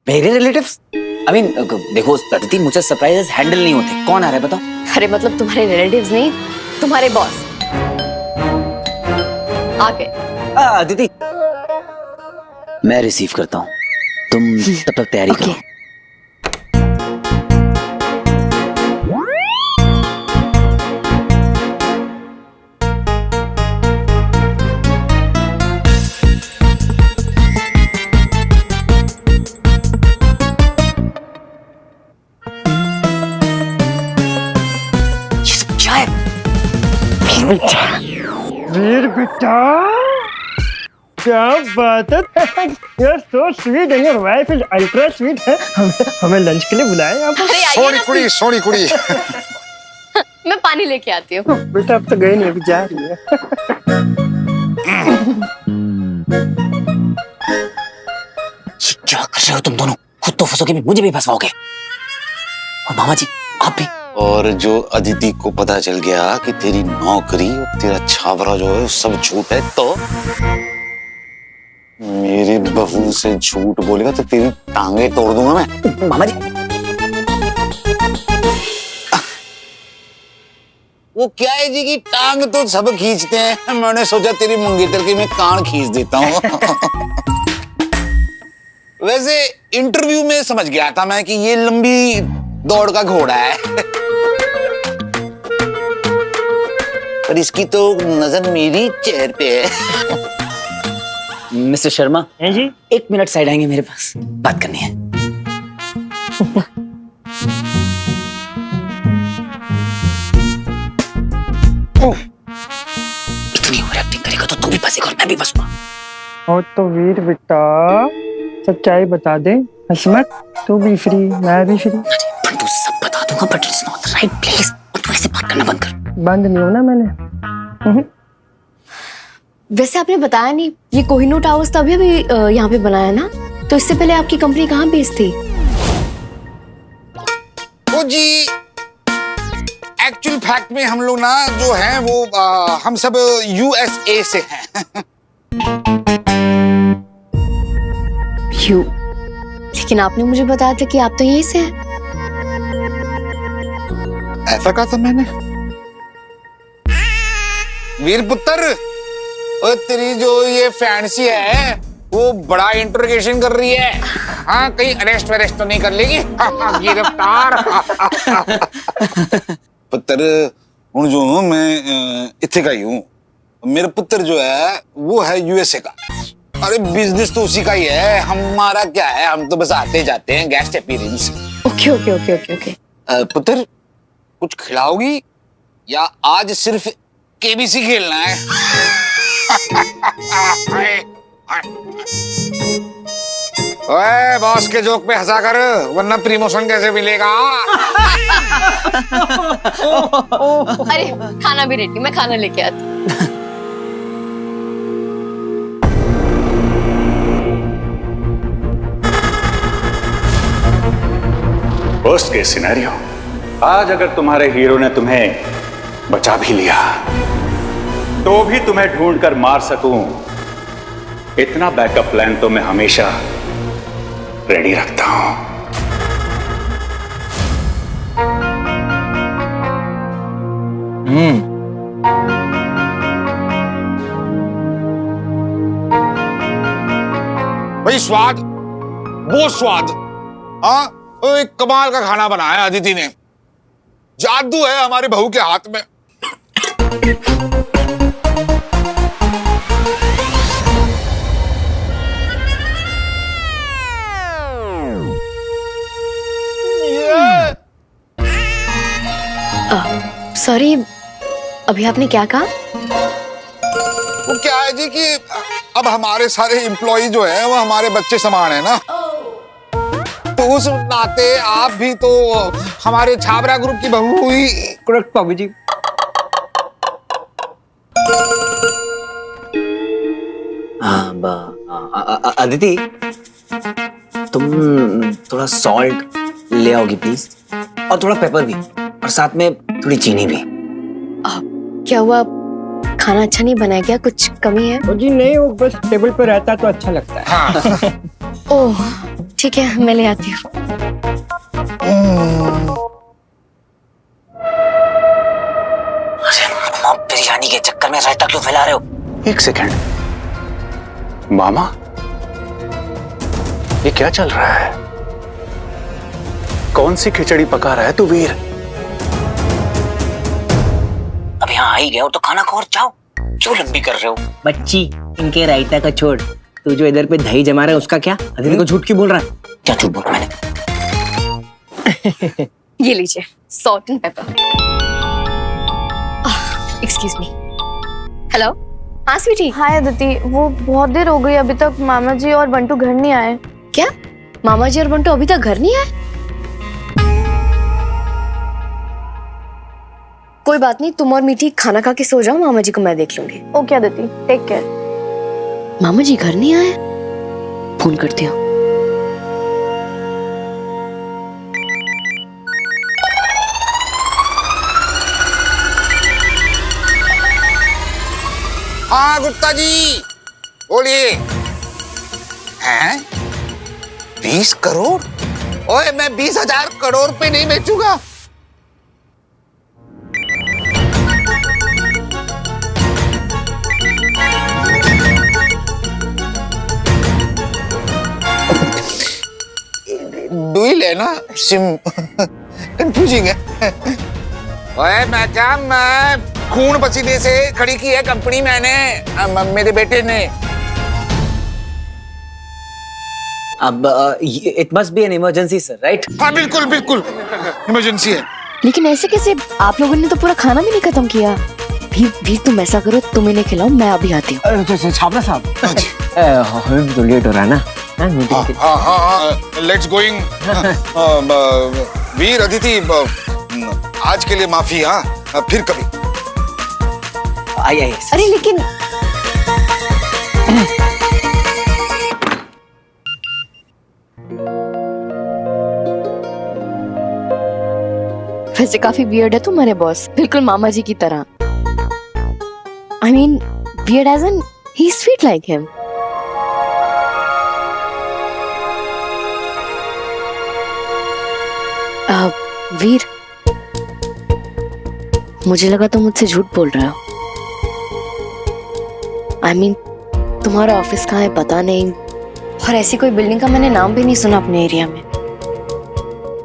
मेरे relatives? I mean देखो अदिति, मुझे सरप्राइजेस हैंडल नहीं होते। कौन आ रहा है बताओ? अरे मतलब तुम्हारे रिलेटिव्स नहीं, तुम्हारे बॉस आ गए। अदिति, मैं रिसीव करता हूँ, तुम तब तक तैयारी करो। वीर बेटा, क्या बात है। You're so sweet and your wife is ultra sweet है। हमें लंच के लिए बुलाया यहाँ पर। अरे आइए सोनी ना कुड़ी, सोनी कुड़ी। मैं पानी लेके आती हूँ। बेटा अब तो गई नहीं, अभी जा रही है। क्या कर रहे हो तुम दोनों? खुद तो फंसोगे भी, मुझे भी फंसवाओगे। और मामा जी आप भी। और जो अदिति को पता चल गया कि तेरी नौकरी और तेरा छावरा जो है सब झूठ है, तो मेरी बहू से झूठ बोलेगा तो तेरी टांगे तोड़ दूंगा मैं। मामा जी वो क्या है जी कि टांग तो सब खींचते हैं, मैंने सोचा तेरी मंगेतर की मैं कान खींच देता हूँ। वैसे इंटरव्यू में समझ गया था मैं कि ये लंबी दौड़ का घोड़ा है। पर इसकी तो नजर मेरी चेहरे पे है। मिस्टर शर्मा, हैं जी? 1 मिनट साइड आएंगे, मेरे पास बात करनी है। इतनी ओवर एक्टिंग करेगा तो तू भी फंसेगा और मैं भी फंसूंगा। और तो वीर बेटा, सच्चाई बता दे, हंस मत। तू भी फ्री, मैं भी फ्री। बंटू सब बता दूंगा, but it's not the right place. तू ऐसे बात करना बंद कर। बंद नहीं होना मैंने। वैसे आपने बताया नहीं, ये कोहिनूर टावर्स तभी अभी यहाँ पे बनाया ना? तो इससे पहले आपकी कंपनी कहाँ बेस्ड थी? वो जी एक्चुअल फैक्ट में हम लोग ना जो हैं वो हम सब यूएसए से हैं। लेकिन आपने मुझे बताया था कि आप तो यहीं से हैं। ऐसा कहा था मैंने? वीर पुत्र, और तेरी जो ये फैंसी है वो बड़ा इंटरोगेशन कर रही है। हाँ, कहीं अरेस्ट वरेस्ट तो नहीं कर लेगी? गिरफ्तार। पुत्र हूं जो हूं मैं इत्थे का ही हूँ। मेरा पुत्र जो है वो है यूएसए का। अरे बिजनेस तो उसी का ही है, हमारा क्या है, हम तो बस आते जाते हैं, guest appearance. Okay okay okay okay okay. पुत्र कुछ खिलाओगी या आज सिर्फ केबीसी खेलना है? ओए बॉस के जोक पे हंसा कर, वरना प्रमोशन कैसे मिलेगा? अरे खाना भी रेडी, मैं खाना लेके आती हूँ। वर्स्ट केस सिनेरियो, आज अगर तुम्हारे हीरो ने तुम्हें बचा भी लिया तो भी तुम्हें ढूंढ कर मार सकूं, इतना बैकअप प्लान तो मैं हमेशा रेडी रखता हूं। भाई स्वाद, वो स्वाद। हाँ, एक कमाल का खाना बनाया अदिति ने। जादू है हमारी बहू के हाथ में। सॉरी, अभी आपने क्या कहा? वो क्या है जी कि अब हमारे सारे एम्प्लॉय जो है वो हमारे बच्चे समान है ना, तो उस नाते आप भी तो हमारे छाबरा ग्रुप की बहू हुई। करेक्ट बाबू जी। अदिति, तुम थोड़ा सॉल्ट ले आओगी प्लीज, और थोड़ा पेपर भी, और साथ में थोड़ी चीनी भी। क्या हुआ, खाना अच्छा नहीं बनाया क्या? कुछ कमी है? जी नहीं, वो बस टेबल पे रहता तो अच्छा लगता है। हाँ। ओह ठीक है, मैं ले आती हूँ। अरे मामा, बिरयानी के चक्कर में रायता क्यों फैला रहे हो? एक सेकंड, मामा ये क्या चल रहा है? कौन सी खिचड़ी पका रहा है तू वीर? अब यहाँ आ ही गए हो तो खाना खाओ और जाओ, क्यों लंबी कर रहे हो? बच्ची, इनके रायता का छोड़, तू जो इधर पे दही जमा रहा है उसका क्या? अभी को झूठ क्यों बोल रहा है? क्या झूठ बोला मैंने? ये लीजिए, salt and paper. Excuse me. Hello, हाँ स्वीटी। हाय अदिति, वो बहुत देर हो गई अभी तक मामा जी और बंटू घर नहीं आए। क्या मामा जी और बंटू अभी तक घर नहीं आए? कोई बात नहीं, तुम और मीठी खाना खा के सो जाओ, मामा जी को मैं देख लूंगी। Okay Aditi, take care. मामा जी घर नहीं आए, फोन करती हूँ। हाँ गुप्ता जी बोलिए। हैं 20 करोड़? ओए मैं 20,000 करोड़ पे नहीं बेचूंगा। डुई लेना सिम कंफ्यूजिंग है। ओए मैडम, खून पसीने से खड़ी की है कंपनी मैंने, मेरे बेटे ने। अब it must be an emergency sir, right? हाँ बिल्कुल बिल्कुल इमरजेंसी है। लेकिन ऐसे कैसे? आप लोगों ने तो पूरा खाना भी नहीं खत्म किया। भी तुम ऐसा करो, तुम इन्हें खिलाओ, मैं अभी आती हूँ। छापरा साहब, हमें तो लेट हो रहा है ना। हाँ लेट्स गोइंग। वीर अदिति, आज के लिए माफी। हाँ फिर कभी। आइए। अरे लेकिन वैसे काफी वियर्ड है तुम्हारे बॉस, बिल्कुल मामा जी की तरह। I mean weird as an he sweet like him. Veer, मुझे लगा तुम मुझसे झूठ बोल रहे हो। आई मीन तुम्हारा ऑफिस कहाँ है पता नहीं, और ऐसी कोई बिल्डिंग का मैंने नाम भी नहीं सुना अपने एरिया में।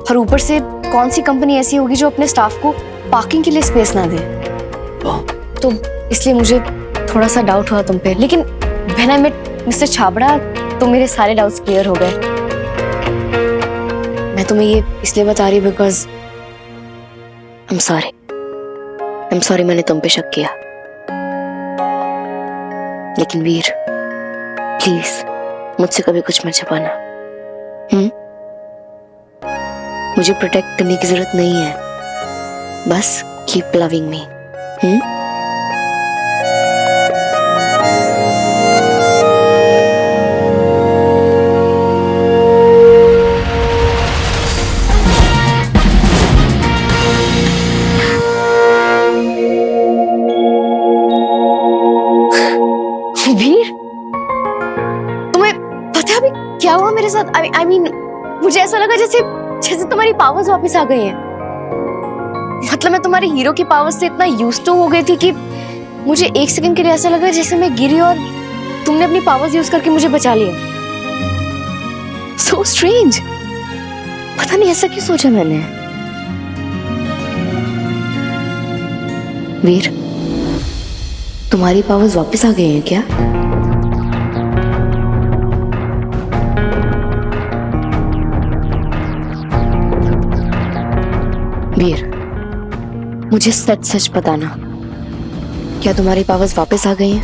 और ऊपर से कौन सी कंपनी ऐसी होगी जो अपने स्टाफ को पार्किंग के लिए स्पेस ना दे? तो इसलिए मुझे थोड़ा सा डाउट हुआ तुम पे। लेकिन when I met mister Chhabra तो मेरे सारे डाउट्स क्लियर हो गए। मैं तुम्हें ये इसलिए बता रही बिकॉज आई एम सॉरी मैंने तुम पे शक किया। लेकिन वीर प्लीज मुझसे कभी कुछ मत छुपाना। मुझे प्रोटेक्ट करने की जरूरत नहीं है, बस कीप लविंग मी। वीर, तुम्हें पता है अभी क्या हुआ मेरे साथ? I mean, मुझे ऐसा लगा जैसे तुम्हारी पावर्स वापस आ गई हैं। मतलब मैं तुम्हारे हीरो की पावर्स से इतना यूज्ड टू हो गई थी कि मुझे एक सेकंड के लिए ऐसा लगा जैसे मैं गिरी और तुमने अपनी पावर्स यूज करके मुझे बचा लिया। So strange। पता नहीं ऐसा क्यों सोचा मैंने। वीर, तुम्हारी पावर्स वापस आ गई हैं क्या? वीर, मुझे सच सच बताना, क्या तुम्हारी पावर्स वापस आ गई हैं?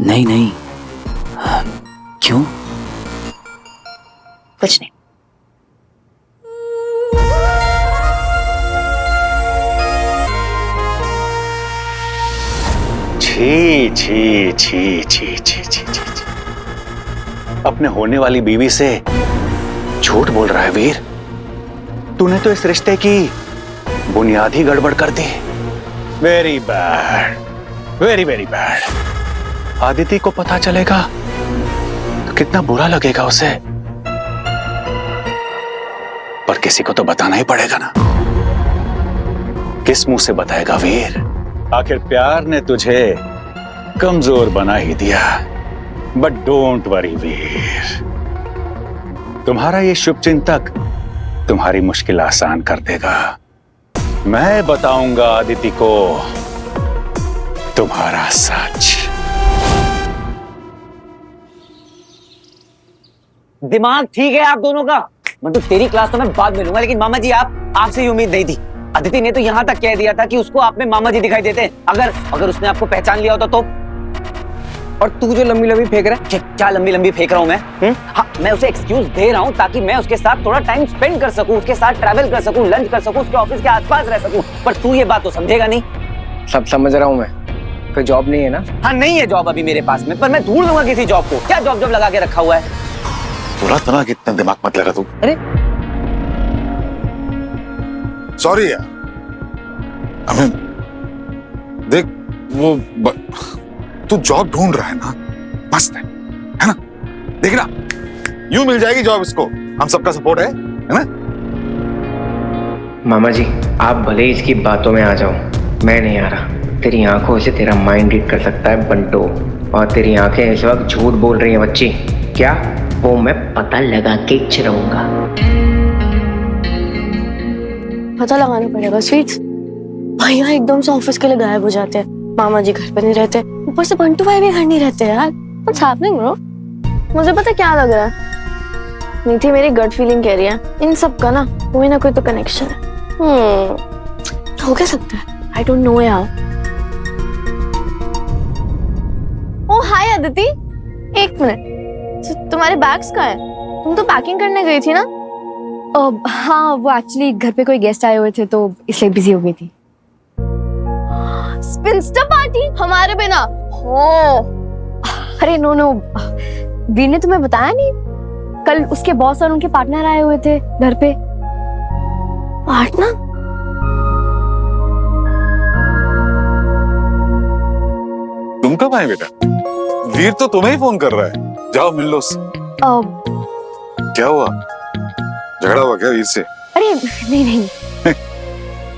नहीं। क्यों? कुछ नहीं। छी छी छी छी छी छी छी। अपने होने वाली बीवी से झूठ बोल रहा है वीर। तूने तो इस रिश्ते की बुनियाद ही गड़बड़ कर दी। Very bad, very very bad. Aditi को पता चलेगा कितना बुरा लगेगा उसे, पर किसी को तो बताना ही पड़ेगा ना। किस मुंह से बताएगा वीर? आखिर प्यार ने तुझे कमजोर बना ही दिया। बट डोंट वरी वीर, तुम्हारा ये शुभचिंतक तुम्हारी मुश्किल आसान कर देगा। मैं बताऊंगा अदिति को तुम्हारा सच। दिमाग ठीक है आप दोनों का? मतलब तेरी क्लास तो मैं बाद में लूंगा, लेकिन मामा जी आपसे ये उम्मीद नहीं थी। अदिति ने तो यहाँ तक कह दिया था कि उसको आप में मामा जी दिखाई देते हैं। अगर उसने आपको पहचान लिया होता तो। और तू जो लंबी लंबी फेंक रहा है, क्या लंबी लंबी फेंक रहा हूँ मैं? हाँ, मैं उसे एक्सक्यूज दे रहा हूँ ताकि मैं उसके साथ थोड़ा टाइम स्पेंड कर सकूं, उसके साथ ट्रैवल कर सकूं, लंच कर सकूं, उसके ऑफिस के आसपास रह सकूं। पर तू ये बात तो समझेगा नहीं। सब समझ रहा हूँ मैं, कोई जॉब नहीं है ना? हाँ, नहीं है जॉब अभी मेरे पास में, पर मैं ढूंढ लूंगा किसी जॉब को। क्या जॉब लगा के रखा हुआ है? तुरा कितना दिमाग मत लगा तू। अरे सॉरी यार, अमिन देख तू जॉब ढूंढ रहा है ना, मस्त है ना? देख ना, यूं मिल जाएगी जॉब इसको, हम सबका सपोर्ट है ना? मामा जी, आप भले ही इसकी बातों में आ जाओ, मैं नहीं आ रहा। तेरी आंखों से तेरा माइंड रीड कर सकता है बंटो, और तेरी आंखें इस वक्त झूठ बोल रही हैं बच्ची। क्या? वो मैं पता लगा के चिढ़ाऊंगा। पता लगाना पड़ेगा स्वीट्स। भैया एकदम से ऑफिस के लिए गायब हो जाते हैं, मामा जी घर पे नहीं रहते, ऊपर से बंटू भाई भी घर नहीं रहते यार। What's happening bro? मुझे पता क्या लग रहा है, नीति मेरी गट फीलिंग कह रही है इन सब का ना कोई ना कोई तो कनेक्शन है। हो क्या सकता है? आई डोंट नो यार। ओ हाय अदिति, एक मिनट, तुम्हारे बैग्स कहाँ हैं? तुम तो पैकिंग करने गई थी ना? हाँ, वो एक्चुअली घर पे कोई गेस्ट आए हुए थे तो इसलिए बिजी हो गई थी। स्पिंस्टर पार्टी हमारे बिना? हो अरे नो, वीर ने तुम्हें बताया नहीं? कल उसके बॉस और उनके पार्टनर आए हुए थे घर पे। पार्टनर? तुम कब आए बेटा? वीर तो तुम्हें ही फोन कर रहा है, जाओ मिल लो उससे। क्या हुआ, झगड़ा हुआ क्या वीर से? अरे नहीं।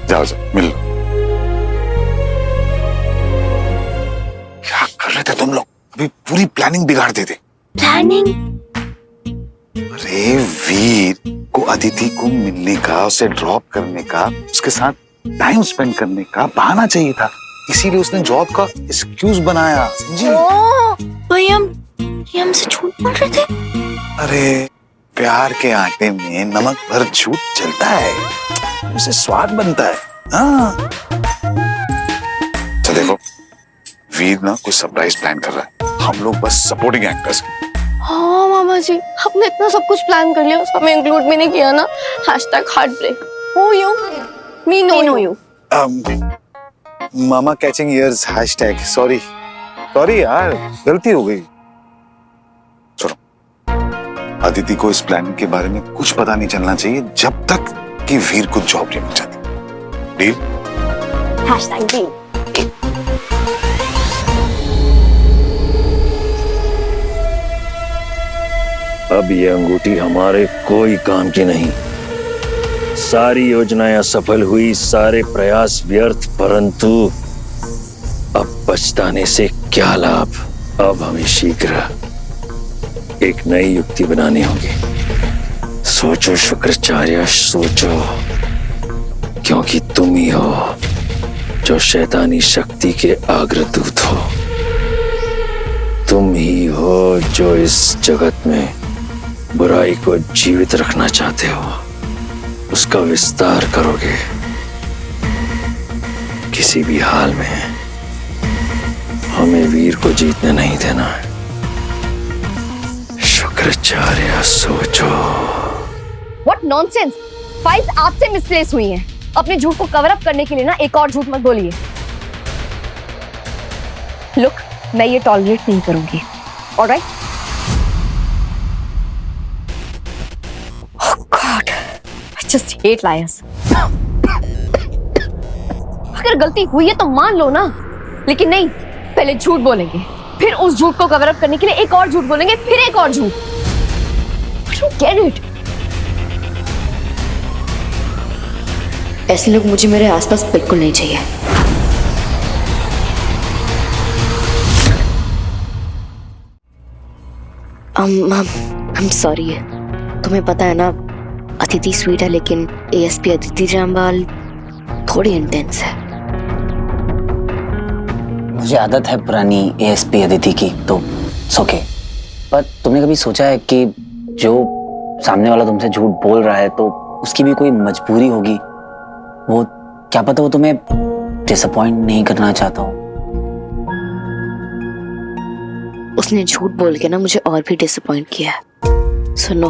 जाओ मिल लो। क्या कर रहे थे तुम लोग? अभी पूरी प्लानिंग बिगाड़ देते। प्लानिंग? अरे वीर को अदिति को मिलने का, उसे ड्रॉप करने का, उसके साथ टाइम स्पेंड करने का बहाना चाहिए था, इसीलिए उसने जॉब का एक्सक्यूज बनाया, समझी? भाई ये हमसे झूठ बोल रहे थे। अरे प्यार के आटे में नमक भर झूठ चलता है, उससे स्वाद बनता है। हाँ तो देखो, वीर ना कोई सरप्राइज प्लान कर रहा है, हम लोग बस सपोर्टिंग एक्टर्स। हाँ मामा जी, आपने इतना सब कुछ प्लान कर लिया, उसको हमें इंक्लूड भी नहीं किया ना। #heartbreak. Who you? Me know you. Mama catching years #. Sorry यार, गलती हो गई। चलो, अदिति को इस प्लान के बारे में कुछ पता नहीं चलना चाहिए जब तक कि वीर को जॉब नहीं मिल जाती। डील? #deal. अब ये अंगूठी हमारे कोई काम की नहीं। सारी योजनाएं असफल हुई, सारे प्रयास व्यर्थ, परंतु अब पछताने से क्या लाभ। अब हमें शीघ्र एक नई युक्ति बनानी होगी। सोचो शुक्राचार्य, सोचो, क्योंकि तुम ही हो जो शैतानी शक्ति के अग्रदूत हो। तुम ही हो जो इस जगत में बुराई को जीवित रखना चाहते हो, उसका विस्तार करोगे। किसी भी हाल में हमें वीर को जीतने नहीं देना है। शुक्राचार्य, सोचो। What nonsense! फाइल्स आपसे मिसप्लेस हुई हैं। अपने झूठ को कवर अप करने के लिए ना एक और झूठ मत बोलिए। लुक, मैं ये टॉलरेट नहीं करूंगी। Alright? Oh God, I just hate liars. अगर गलती हुई है तो मान लो ना, लेकिन नहीं, पहले झूठ बोलेंगे, फिर फिर उस झूठ को कवर अप करने के लिए एक और झूठ बोलेंगे, फिर एक और झूठ। I don't get it. ऐसे लोग मुझे मेरे आसपास बिल्कुल नहीं चाहिए। I'm sorry। तुम्हें पता है ना, अदिति स्वीट है लेकिन ASP अदिति जामवाल थोड़ी इंटेंस है। मुझे आदत है पुरानी ASP अदिति की, तो ओके। पर तुमने कभी सोचा है कि जो सामने वाला तुमसे झूठ बोल रहा है तो उसकी भी कोई मजबूरी होगी? वो क्या पता वो तुम्हें डिसअपॉइंट नहीं करना चाहता हो। उसने झूठ बोल के ना मुझे और भी डिसअपॉइंट किया है। सुनो,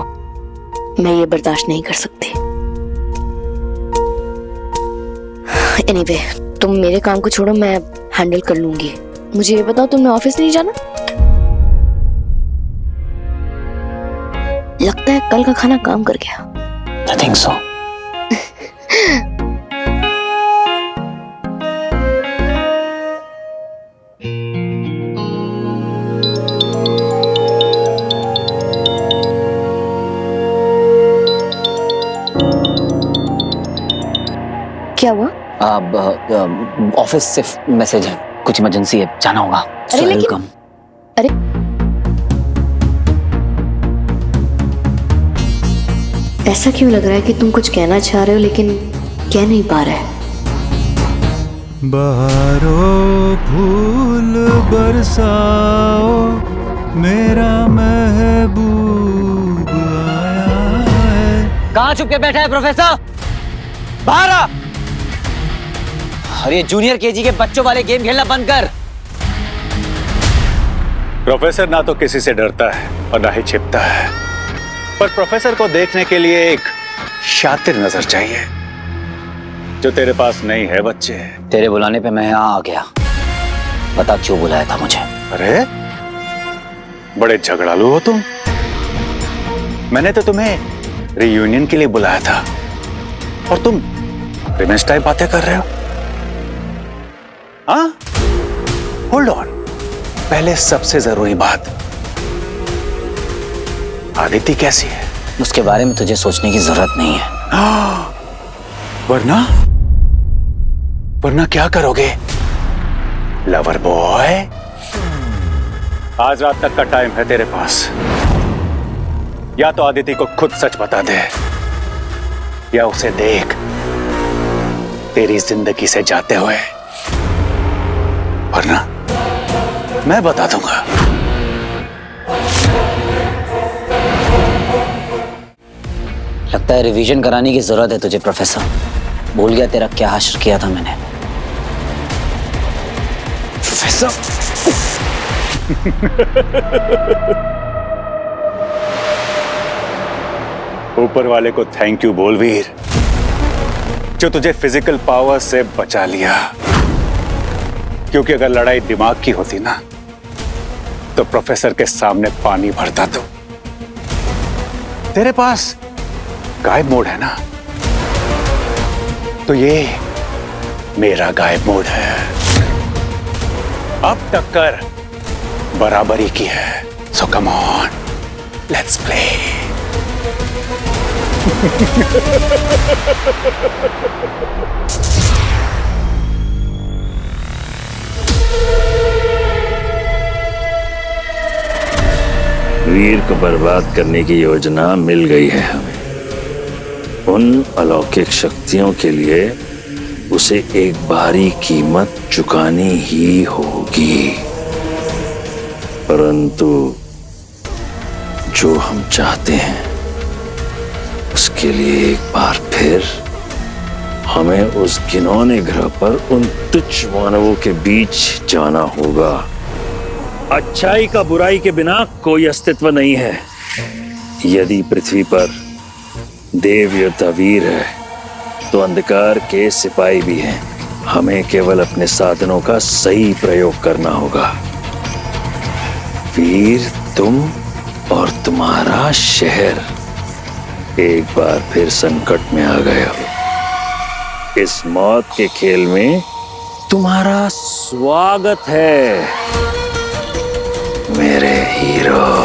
मैं ये बर्दाश्त नहीं कर सकती। एनीवे, तुम मेरे काम को छोड़ो, मैं हैंडल कर लूंगी। मुझे ये बताओ, तुमने ऑफिस नहीं जाना? लगता है कल का खाना काम कर गया। I think so। क्या हुआ? ऑफिस से मैसेज है, कुछ इमरजेंसी है, जाना होगा। अरे लेकिन, अरे ऐसा क्यों लग रहा है कि तुम कुछ कहना चाह रहे हो लेकिन कह नहीं पा रहे? बहारों फूल बरसाओ, मेरा महबूब आया है। कहाँ छुप के बैठा है प्रोफेसर? बाहर आ! और ये जूनियर केजी के बच्चों वाले गेम खेलना बंद कर। प्रोफेसर ना तो किसी से डरता है और ना ही छिपता है, पर प्रोफेसर को देखने के लिए एक शातिर नजर चाहिए, जो तेरे पास नहीं है बच्चे। तेरे बुलाने पे मैं यहाँ आ गया। बता क्यों बुलाया था मुझे? अरे बड़े झगड़ालू हो तुम। मैंने तो तुम्हें रियूनियन के लिए बुलाया था और तुम रिवेंज टाइप बातें कर रहे हो। हाँ, होल्ड ऑन। पहले सबसे जरूरी बात, आदिति कैसी है? उसके बारे में तुझे सोचने की जरूरत नहीं है। वरना वरना क्या करोगे लवर बॉय? आज रात तक का टाइम है तेरे पास। या तो आदिति को खुद सच बता दे, या उसे देख तेरी जिंदगी से जाते हुए, वरना मैं बता दूंगा। लगता है रिवीजन कराने की जरूरत है तुझे प्रोफेसर। भूल गया तेरा क्या हश्र किया था मैंने। प्रोफेसर ऊपर वाले को थैंक यू बोल वीर, जो तुझे फिजिकल पावर से बचा लिया। क्योंकि अगर लड़ाई दिमाग की होती ना, तो प्रोफेसर के सामने पानी भरता। तो तेरे पास गायब मोड है ना, तो ये मेरा गायब मोड है। अब टक्कर बराबरी की है, सो कम ऑन, लेट्स प्ले। वीर को बर्बाद करने की योजना मिल गई है हमें। उन अलौकिक शक्तियों के लिए उसे एक भारी कीमत चुकानी ही होगी, परंतु जो हम चाहते हैं उसके लिए एक बार फिर हमें उस घिनौने ग्रह पर उन तुच्छ मानवों के बीच जाना होगा। अच्छाई का बुराई के बिना कोई अस्तित्व नहीं है। यदि पृथ्वी पर देव योद्धा वीर है, तो अंधकार के सिपाही भी हैं। हमें केवल अपने साधनों का सही प्रयोग करना होगा। वीर, तुम और तुम्हारा शहर एक बार फिर संकट में आ गए हो। इस मौत के खेल में तुम्हारा स्वागत है। मेरे हीरो।